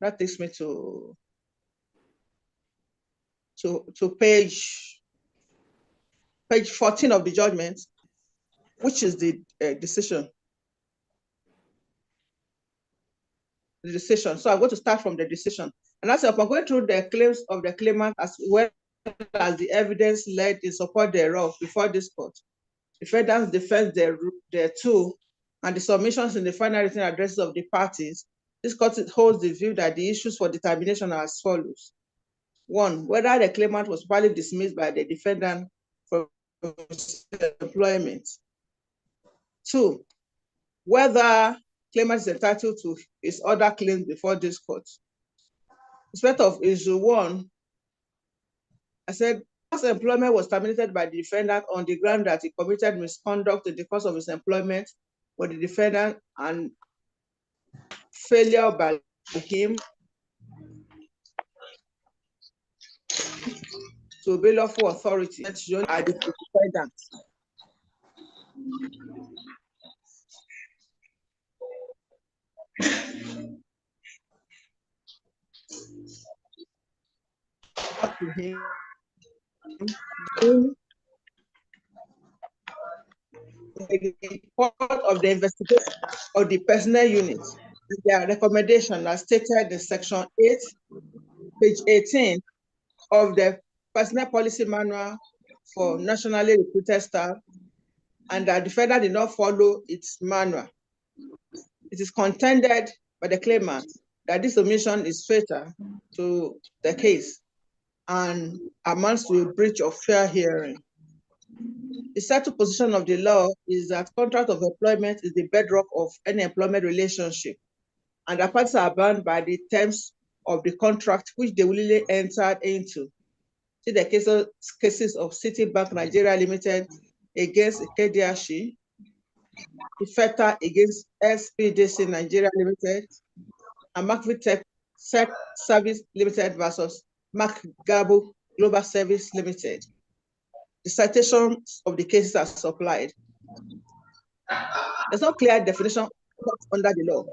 That takes me to page 14 of the judgment, which is the decision. The decision. So I'm going to start from the decision. And as upon going through the claims of the claimant as well as the evidence led in support thereof before this court, defendants defend their two and the submissions in the final written addresses of the parties, this court holds the view that the issues for determination are as follows. 1, whether the claimant was validly dismissed by the defendant from employment. 2, whether claimant is entitled to his other claims before this court. In respect of issue 1, I said, as employment was terminated by the defendant on the ground that he committed misconduct in the course of his employment with the defendant and failure by him to obey lawful authority at the defendant. To him in the report of the investigation of the personnel unit, their recommendation as stated in section 8, page 18 of the personnel policy manual for nationally recruited staff, and that the defendant did not follow its manual. It is contended by the claimant that this omission is fatal to the case and amounts to a breach of fair hearing. The settled position of the law is that contract of employment is the bedrock of any employment relationship, and the parties are bound by the terms of the contract which they willingly entered into. See the cases of Citibank Nigeria Limited against Ikediashi, Ifeta against SPDC Nigeria Limited, and McVitech Service Limited versus McGabo Global Service Limited. The citations of the cases are supplied. There's no clear definition under the law.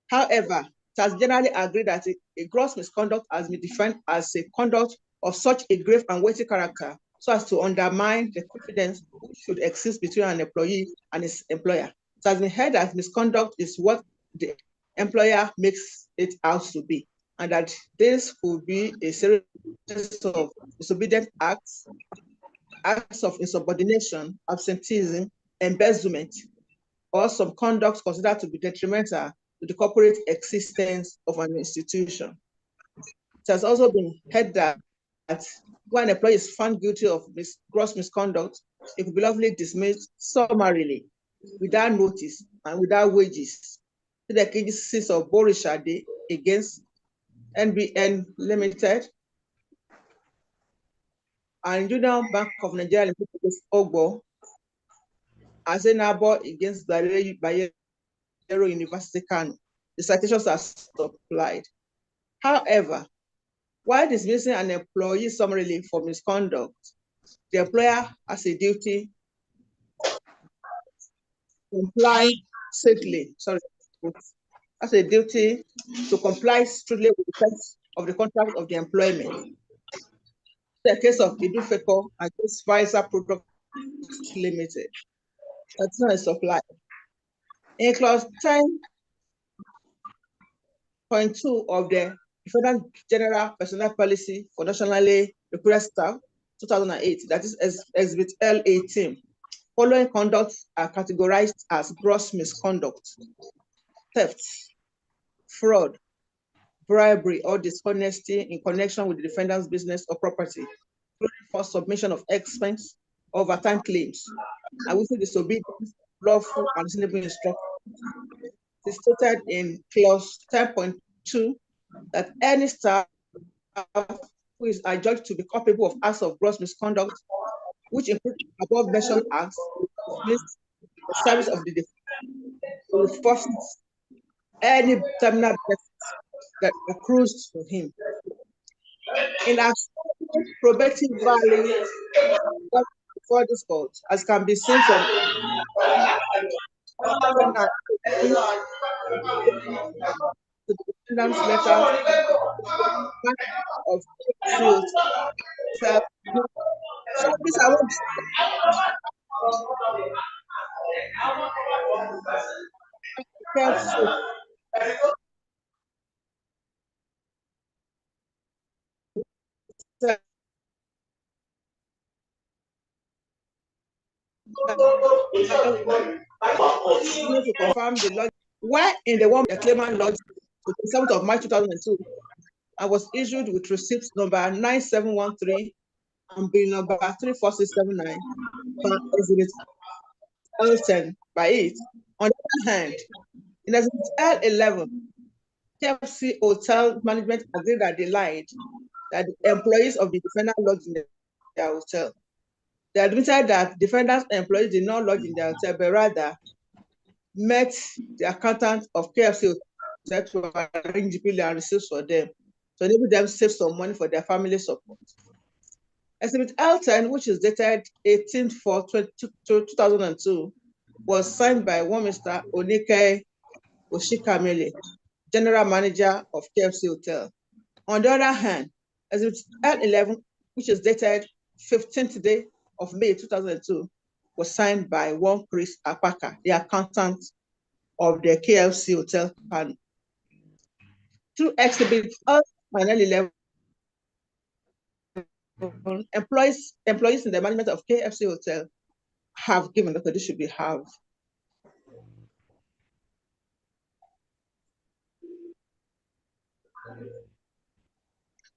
However, it has generally agreed that a gross misconduct has been defined as a conduct of such a grave and weighty character so as to undermine the confidence which should exist between an employee and his employer. It has been held that misconduct is what the employer makes it out to be, and that this could be a series of disobedient acts, acts of insubordination, absenteeism, embezzlement, or some conduct considered to be detrimental to the corporate existence of an institution. It has also been held that when an employee is found guilty of gross misconduct, it could be lawfully dismissed summarily, without notice and without wages. The cases of Borishade against NBN Limited and Union Bank of Nigeria Limited against Ogbo, Azenabo against Bayero University Kano. The citations are supplied. However, while dismissing an employee summarily for misconduct, the employer has a duty to comply strictly. Has a duty to comply strictly with the terms of the contract of the employment. The case of Idufeko against Pfizer Products Limited. That's not a supply. In clause 10.2 of the Federal General Personnel Policy for Nationally Recruited Staff, 2008, that is Exhibit L18, following conducts are categorized as gross misconduct: theft, fraud, bribery, or dishonesty in connection with the defendant's business or property, including for submission of expense or overtime claims, and with disobedience, lawful and reasonable instruction. It is stated in clause 10.2 that any staff who is adjudged to be culpable of acts of gross misconduct, which include above mentioned acts, the service of the defendant will forfeit any terminal benefits that accrues to him. In our probative value before this court, as can be seen from To the defendant's letters of suit. So this I want to suit. To confirm the lodge. Why in the one the claimant lodged to the 7th of March 2002 and was issued with receipt number 9713 and bill number 34679 for exhibit L10 by it. On the other hand, in exhibit L11, KFC Hotel Management agreed that they lied, that the employees of the defendant lodged in their hotel. They admitted that defendant's employees did not lodge in their hotel, but rather met the accountant of KFC Hotel to arrange bill and receipts for them, to enable them to save some money for their family support. Exhibit L10, which is dated 18/4/2002, was signed by one Mr. Onike Oshikamele, General Manager of KFC Hotel. On the other hand, Exhibit L11, which is dated 15th day of May 2002, was signed by one Chris Apaka, the accountant of the KFC Hotel panel. Through Exhibit L and L11, employees in the management of KFC Hotel have given that they should be have.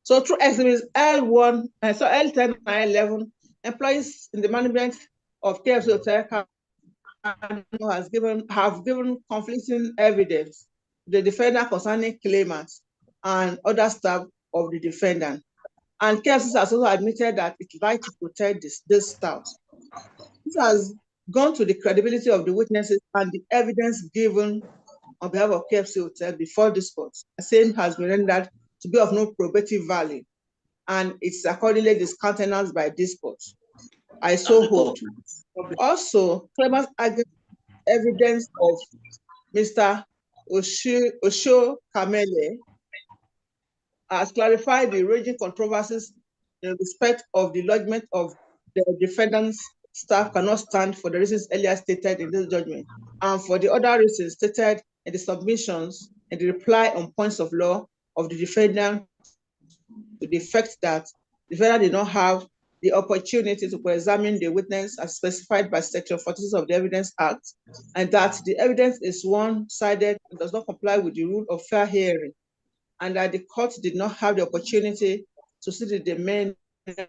So through exhibits L1, so L10 and L11, employees in the management of KFC Hotel have given conflicting evidence to the defendant concerning claimants and other staff of the defendant. And KFC has also admitted that it lied to protect this staff. This has gone to the credibility of the witnesses and the evidence given on behalf of KFC Hotel before this court. The same has been rendered to be of no probative value, and it's accordingly discountenanced by this court. I so hold. Also, claimants argued evidence of Mr. Osho Kamele has clarified the raging controversies in respect of the lodgment of the defendant's staff cannot stand for the reasons earlier stated in this judgment, and for the other reasons stated in the submissions and the reply on points of law of the defendant, to the effect that the defendant did not have the opportunity to examine the witness as specified by Section 46 of the Evidence Act, and that the evidence is one-sided and does not comply with the rule of fair hearing, and that the court did not have the opportunity to see the demand of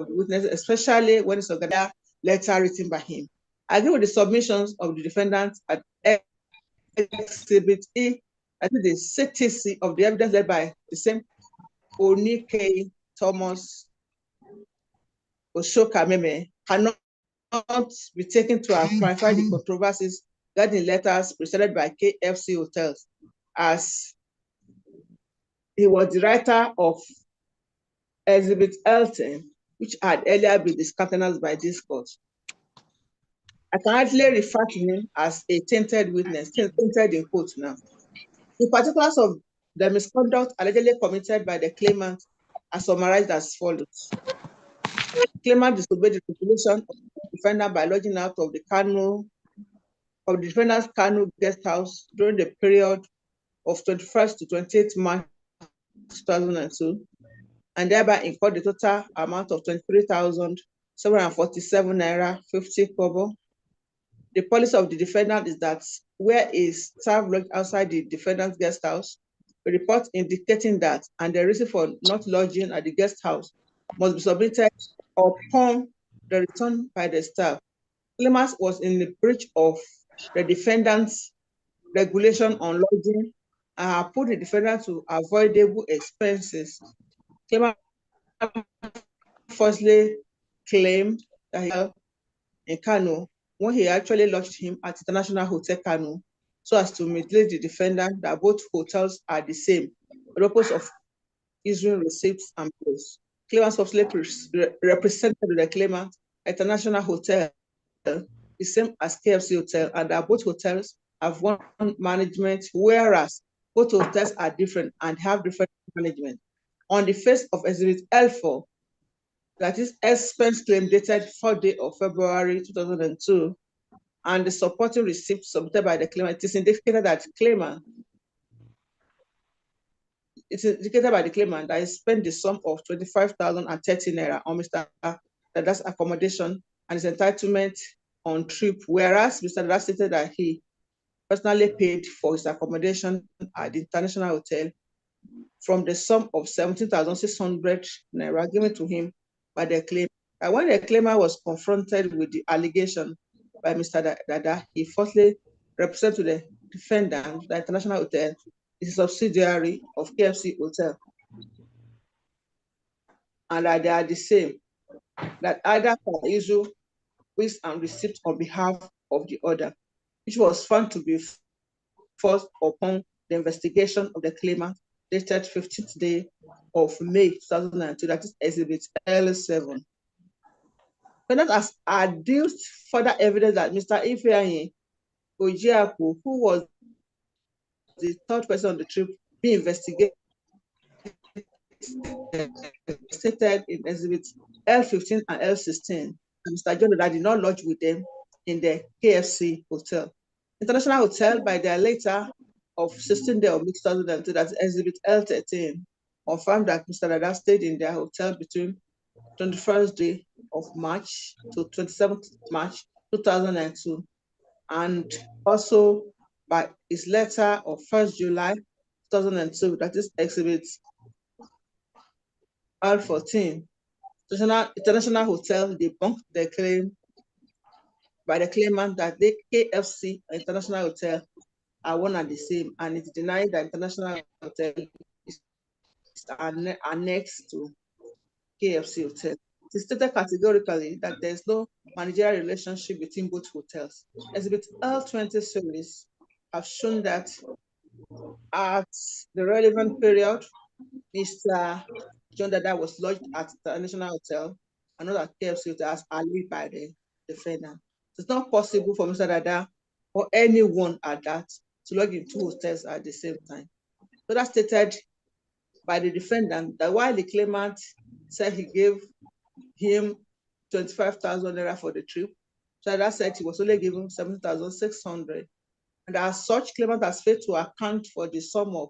the witness, especially when it's a letter written by him. I agree with the submissions of the defendant at Exhibit E. I think the CTC of the evidence led by the same Onike Thomas Oshoka Meme cannot be taken to have clarified the controversies regarding letters presented by KFC Hotels, as he was the writer of Exhibit L10, which had earlier been discountenanced by this court. I can actually refer to him as a tainted witness, tainted in quotes now. The particulars of the misconduct allegedly committed by the claimant are summarized as follows. The claimant disobeyed the stipulation of the defendant by lodging out of the defendant's Kano guest house during the period of 21st to 28th March 2002, and thereby incurred the total amount of 23,747 naira 50 kobo. The policy of the defendant is that where a staff lodged outside the defendant's guest house, a report indicating that and the reason for not lodging at the guest house must be submitted upon the return by the staff. Claimant was in the breach of the defendant's regulation on lodging and put the defendant to avoidable expenses. Claimant falsely claimed that he was in Kano when he actually lodged him at International Hotel Kano, so as to mislead the defendant that both hotels are the same, for the purpose of issuing receipts and bills. Claimant falsely represented the claimant at International Hotel the same as KFC Hotel, and that both hotels have one management, whereas both hotels are different and have different management. On the face of Exhibit L4, that is expense claim dated 4th day of February 2002, and the supporting receipt submitted by the claimant, it is indicated that claimant it's indicated by the claimant that he spent the sum of 25,030 naira on Mr. Dada's accommodation and his entitlement on trip, whereas Mr. Dada stated that he personally paid for his accommodation at the International Hotel from the sum of 17,600 naira given to him by the claimant. And when the claimant was confronted with the allegation by Mr. Dada, he firstly represented to the defendant, the International Hotel, is a subsidiary of KFC Hotel, and that they are the same, that either can issue bills and receipts on behalf of the other, which was found to be false upon the investigation of the claimant dated 15th day of May 2002, that is Exhibit L7. Defendant has adduced further evidence that Mr. Ifeanyi Ojiaku, who was the third person on the trip being investigated, stated in Exhibit L15 and L16, and Mr. John that did not lodge with them in the KFC Hotel. International Hotel, by their letter of 16th day of May 2002, that's Exhibit L13, confirmed that Mr. Dada stayed in their hotel between 21st day of March to 27th March 2002, and also by his letter of 1st July 2002, that is Exhibit R14, International Hotel debunked the claim by the claimant that the KFC International Hotel are one and the same, and it denied that International Hotel is annexed to KFC Hotel. It is stated categorically that there is no managerial relationship between both hotels. Exhibit L20 series have shown that at the relevant period, Mr. John Dada was lodged at the International Hotel and not at KFC Hotel as alleged by the defendant. It's not possible for Mr. Dada or anyone at that to lodge in two hotels at the same time. So that's stated by the defendant that while the claimant said he gave him 25,000 naira for the trip, so that said he was only given 7,600. And as such, claimant has failed to account for the sum of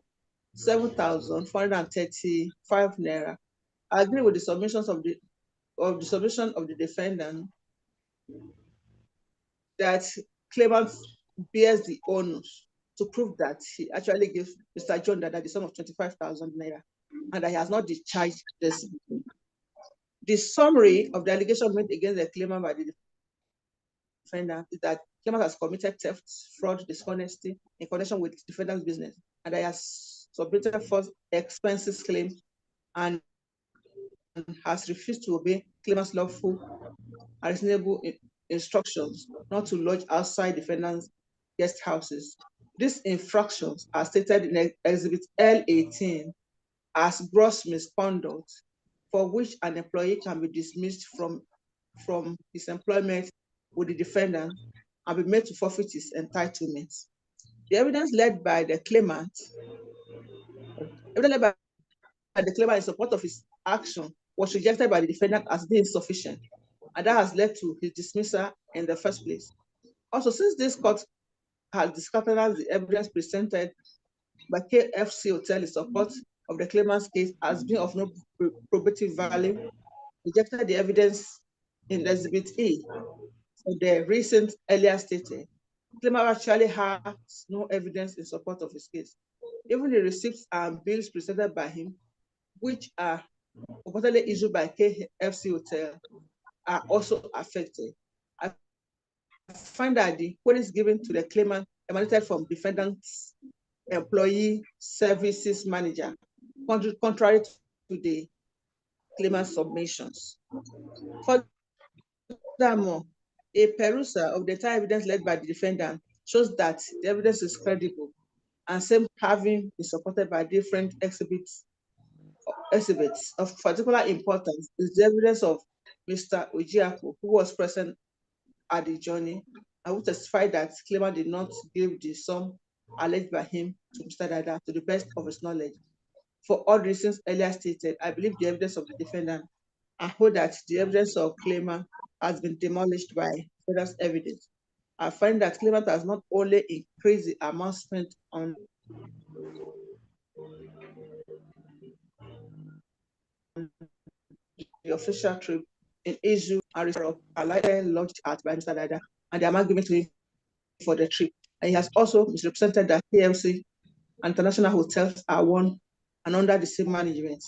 7,435 naira. I agree with the submissions of the submission of the defendant that claimant bears the onus to prove that he actually gave Mr. John Dada the sum of 25,000 naira and that he has not discharged this. The summary of the allegation made against the claimant by the defendant is that claimant has committed theft, fraud, dishonesty in connection with defendant's business, and that he has submitted false expenses claim and has refused to obey claimant's lawful and reasonable instructions not to lodge outside defendant's guest houses. These infractions are stated in Exhibit L18 as gross misconduct, for which an employee can be dismissed from his employment with the defendant and be made to forfeit his entitlements. The evidence led by the claimant, in support of his action was rejected by the defendant as being insufficient, and that has led to his dismissal in the first place. Also, since this court has discounted the evidence presented by KFC Hotel in support of the claimant's case as being of no probative value, rejected the evidence in Exhibit E for the reasons earlier stated. The claimant actually has no evidence in support of his case. Even the receipts and bills presented by him, which are purportedly issued by KFC Hotel, are also affected. I find that the queries given to the claimant emanated from defendant's employee services manager, contrary to the claimant's submissions. Furthermore, a perusal of the entire evidence led by the defendant shows that the evidence is credible and same having been supported by different exhibits. Of particular importance is the evidence of Mr. Ojiaku, who was present at the journey. I will testify that claimant did not give the sum alleged by him to Mr. Dada to the best of his knowledge. For all reasons earlier stated, I believe the evidence of the defendant. I hold that the evidence of claimant has been demolished by further evidence. I find that claimant has not only increased the amount spent on the official trip in issue and referral of a license launched at by Mr. Dada and the amount given to him for the trip. And he has also misrepresented that KMC and international hotels are one and under the same management.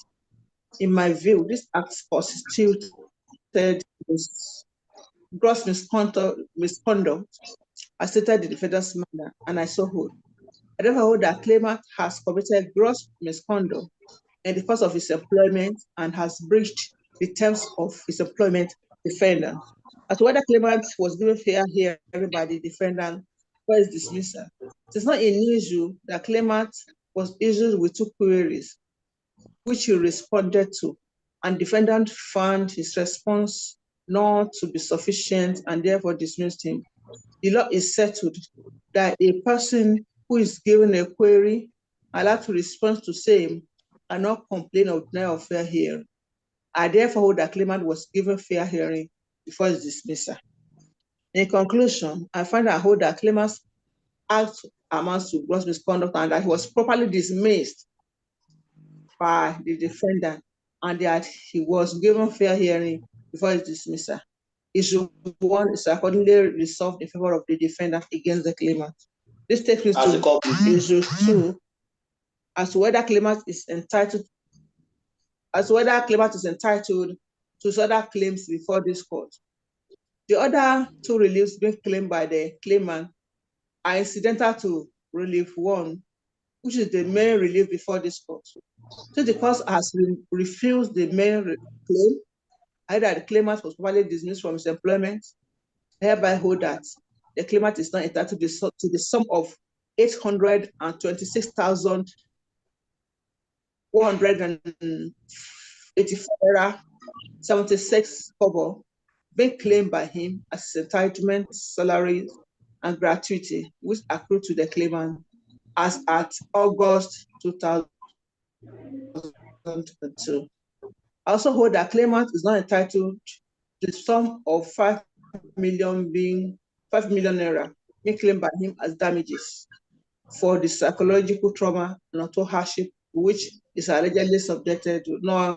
In my view, this act constituted gross misconduct as stated in the defendant's manner, and I so hold. I therefore hold that claimant has committed gross misconduct in the course of his employment and has breached the terms of his employment defendant. As to whether claimant was given fair hearing by the defendant for his dismissal, it is not unusual that claimant was issued with 2 queries, which he responded to, and defendant found his response not to be sufficient and therefore dismissed him. The law is settled that a person who is given a query allowed to respond to same and not complain of denial of fair hearing. I therefore hold that claimant was given fair hearing before his dismissal. In conclusion, I find that I hold that claimant's act amounts to gross misconduct and that he was properly dismissed by the defendant and that he was given fair hearing before his dismissal. Issue 1 is accordingly resolved in favor of the defendant against the claimant. This takes me to issue 2, as to whether claimant is entitled to other claims before this court. The other 2 reliefs being claimed by the claimant are incidental to relief 1, which is the main relief before this court. So the court has refused the main claim, either the claimant was properly dismissed from his employment, hereby hold that the claimant is not entitled to the sum of 826,184.76 kobo being claimed by him as his entitlement, salaries, and gratuity, which accrued to the claimant as at August 2002. I also hold that claimant is not entitled to the sum of 5 million naira being claimed by him as damages for the psychological trauma and auto hardship which is allegedly subjected to. No,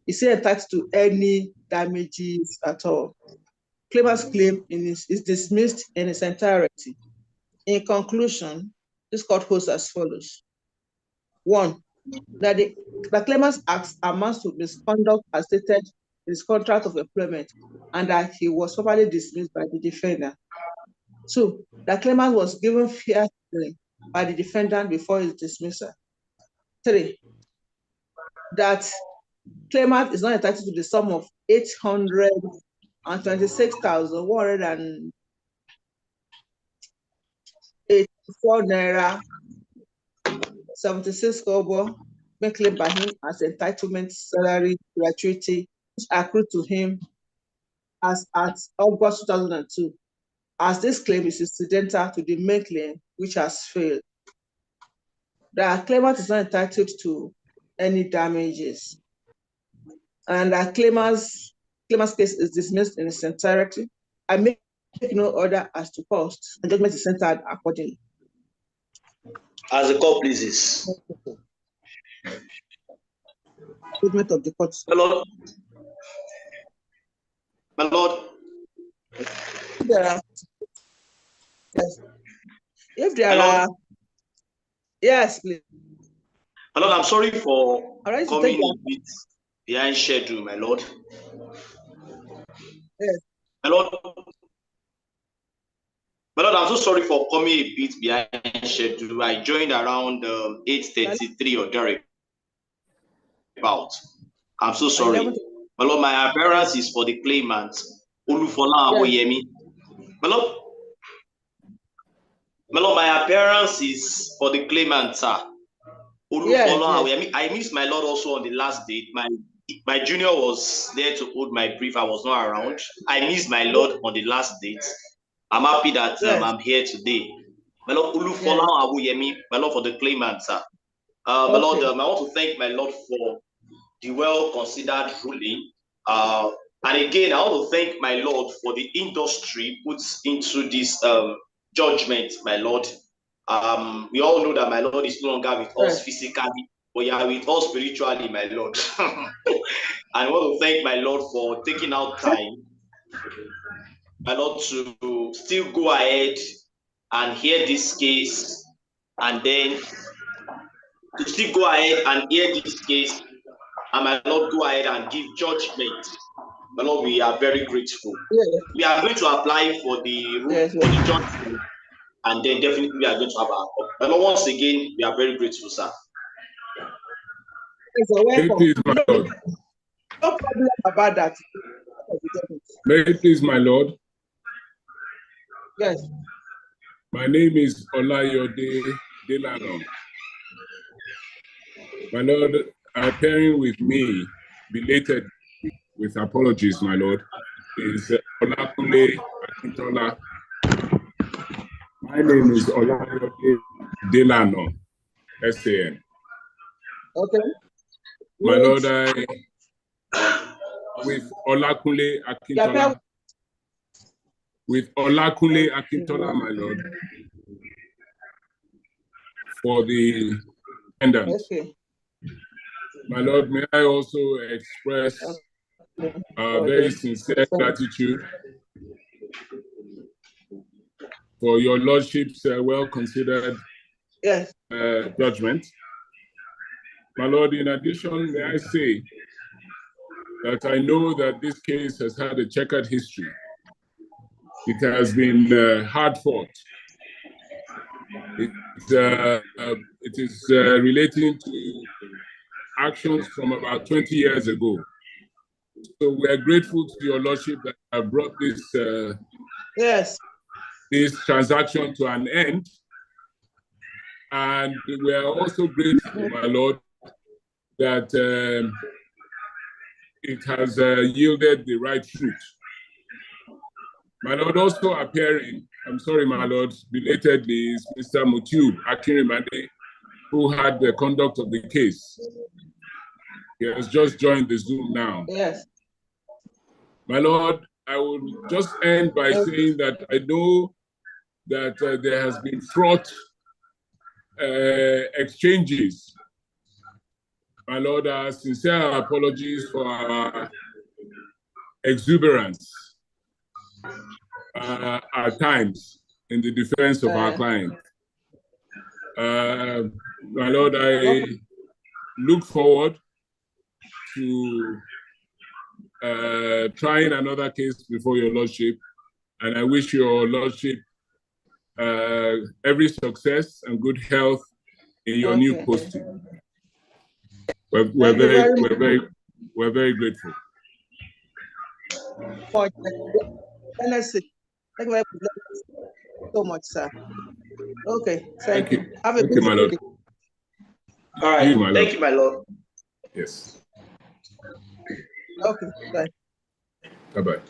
is he entitled to any damages at all? Claimant's claim is dismissed in its entirety. In conclusion, this court holds as follows. 1, that the claimant's acts amounts to misconduct as stated in his contract of employment and that he was properly dismissed by the defendant. 2, the claimant was given fair hearing by the defendant before his dismissal. 3, that claimant is not entitled to the sum of 826,184 naira 76 kobo being claimed by him as entitlement, salary, gratuity, which accrued to him as at August 2002, as this claim is incidental to the main claim which has failed. The claimant is not entitled to any damages, and the claimant's case is dismissed in its entirety. I make no order as to cost, and judgment is entered accordingly. As the court pleases. Judgment of the court. My Lord. My Lord. If there are, yes, please. My Lord, I'm sorry for coming a bit behind schedule, my Lord. Yes. My Lord, I'm so sorry for coming a bit behind schedule. I joined around 8:33 or thereabout. I'm so sorry. My Lord, my appearance is for the claimant, Olufola Aboyemi. My Lord, my appearance is for the claimant, sir. Olufola Aboyemi. I missed my Lord also on the last date. My my junior was there to hold my brief. I was not around. I missed my Lord on the last date. I'm happy that I'm here today. My Lord, Ulufola Awuyemi, my Lord, for the claimant, sir. My Lord, I want to thank my Lord for the well-considered ruling. And again, I want to thank my Lord for the industry put into this judgment, my Lord. We all know that my Lord is no longer with us physically, but you are with us spiritually, my Lord. I want to thank my Lord for taking out time, my Lord, to still go ahead and hear this case, and then to still go ahead and hear this case, and my Lord, go ahead and give judgment. My Lord, we are very grateful. We are going to apply for the judgment, and then definitely we are going to have our cup. My Lord, once again, we are very grateful, sir. May it please, my Lord. No problem about that. May it please, my Lord. Yes. My name is Olayode Delano. My Lord, appearing with me, belated with apologies, my Lord, is Olakunle Akintola. My name is Olayode Delano, SAN. Okay. My Lord, with Olakunle Akintola. With Olakunle Akintola, my Lord, for the attendant. Okay. My Lord, may I also express very sincere gratitude for your Lordship's well-considered judgment. My Lord, in addition, may I say that I know that this case has had a checkered history. It has been hard fought. It is relating to actions from about 20 years ago. So we are grateful to your Lordship that have brought this this transaction to an end. And we are also grateful, my Lord, that it has yielded the right fruit. My Lord, also appearing, I'm sorry, my Lord, belatedly, is Mr. Mutube Akirimade, who had the conduct of the case. He has just joined the Zoom now. Yes. My Lord, I will just end by saying that I know that there has been fraught exchanges. My Lord, our sincere apologies for our exuberance at times in the defense of our client. My Lord, I look forward to trying another case before your Lordship, and I wish your Lordship every success and good health in your new posting. We're very grateful. Thank you so much, sir. Okay, thank you. Have a good day. All right, thank you, my Lord. Yes. Okay, bye. Bye-bye.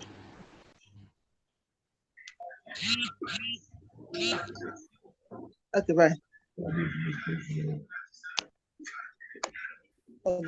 Okay, bye. Oh,